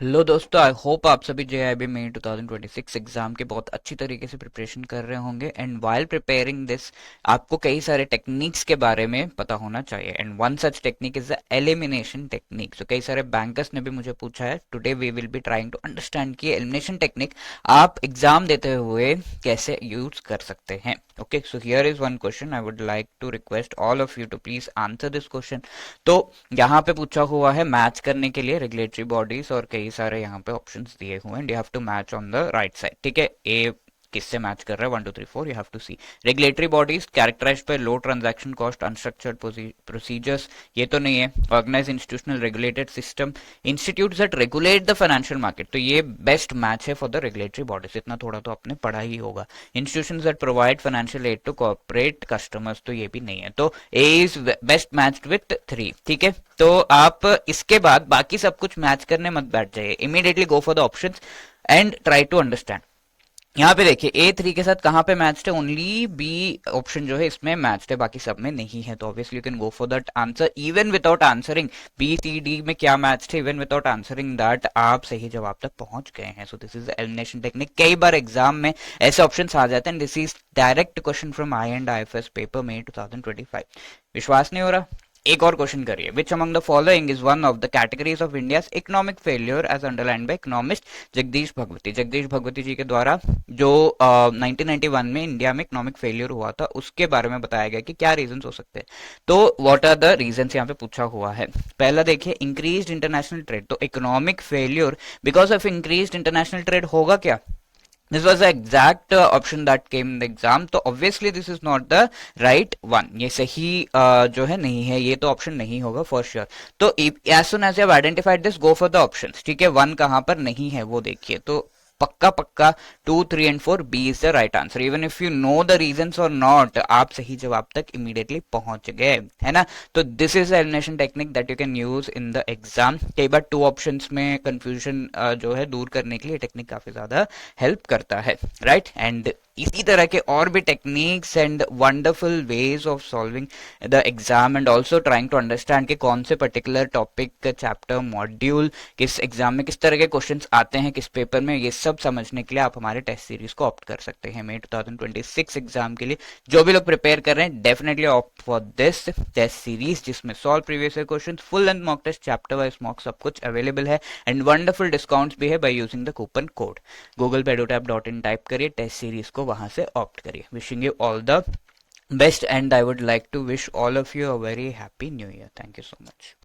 Hello दोस्तों, I hope आप सभी जेआईबी मेन 2026 एग्जाम के बहुत अच्छी तरीके से प्रिपरेशन कर रहे होंगे। एंड वाइल प्रिपेयरिंग दिस आपको कई सारे टेक्निक्स के बारे में पता होना चाहिए। And one such technique is the elimination technique. So कई सारे बैंकर्स ने भी मुझे पूछा है, today we will be trying to understand कि एलिमिनेशन टेक्निक आप एग्जाम देते हुए कैसे यूज कर सकते हैं। Okay, so here is one question, I would like to request all of you to please answer this question. तो यहाँ पे पूछा हुआ है मैच करने के लिए रेगुलेटरी बॉडीज, और कई सारे यहाँ पे ऑप्शंस दिए हुए हैं। You have to match on the right side. ठीक है, ए किससे मैच कर रहा है, 1 2 3 4, you have to see. Regulatory bodies characterised by low transaction cost, unstructured procedures, ये तो नहीं है। Organise institutional regulated system, institute that regulate the financial market, तो ये बेस्ट मैच है फॉर द रेगुलेटरी बॉडीज, इतना थोड़ा तो आपने पढ़ा ही होगा। Institutions that provide financial aid to corporate customers, तो ये भी नहीं है। तो A is best matched with 3। ठीक है, तो आप इसके बाद बाकी सब कुछ मैच करने मत बैठ जाइए, immediately go for the options and try to understand. यहाँ पे देखिए A3 के साथ कहाँ पे मैच्ड है, ओनली बी ऑप्शन जो है इसमें मैच्ड है, बाकी सब में नहीं है। तो obviously you can go for that answer even without answering B C D में क्या मैच्ड है, इवन विदाउट आंसरिंग दैट आप सही जवाब तक पहुंच गए हैं। So this is elimination technique. कई बार एग्जाम में ऐसे ऑप्शन आ जाते हैं। This is direct question from IAS paper में 2025। विश्वास नहीं हो रहा, एक और क्वेश्चन करिए। Which among the following is one of the categories of India's economic failure as underlined by economist Jagdish Bhagwati. Jagdish Bhagwati ji के द्वारा जो 1991 में इंडिया में इकोनॉमिक फेलियर हुआ था, उसके बारे में बताया गया कि क्या रीजंस हो सकते हैं। तो व्हाट आर द रीजंस यहाँ पे पूछा हुआ है। पहला देखिए, इंक्रीज्ड इंटरनेशनल ट्रेड। तो economic failure because of increased international trade होगा क्या? This was the exact option that came in the exam. तो obviously this is not the right one. ये सही जो है नहीं है, ये तो ऑप्शन नहीं होगा for sure. तो as soon as you have identified this, go for the options. ठीक है, 1 कहाँ पर नहीं है वो देखिए। तो पक्का पक्का 2 3 and 4 B is the right answer. Even if you know the reasons or not, आप सही जवाब तक immediately पहुंच गए, है ना। तो this is the elimination technique that you can use in the exam. कई बार 2 options में confusion जो है दूर करने के लिए टेक्निक काफी ज्यादा हेल्प करता है, राइट। एंड इसी तरह के और भी techniques and wonderful ways of solving the exam and also trying to understand कि कौन से पर्टिकुलर टॉपिक, चैप्टर, मॉड्यूल किस एग्जाम में किस तरह के क्वेश्चंस आते हैं, किस पेपर में, ये सब समझने के लिए आप हमारे टेस्ट सीरीज को ऑप्ट कर सकते हैं। मे 2026 एग्जाम के लिए जो भी लोग प्रिपेयर कर रहे हैं, definitely opt for this test series, जिसमें solve previous year question, full length mock test, chapter wise mock, सब कुछ अवेलेबल है। एंड वंडरफुल डिस्काउंट्स भी है by using the coupon code. Google pay edotap.in type करिए, टेस्ट सीरीज को वहां से ऑप्ट करिए। Wishing you all the best and I would like to wish all of you a very happy new year. Thank you so much.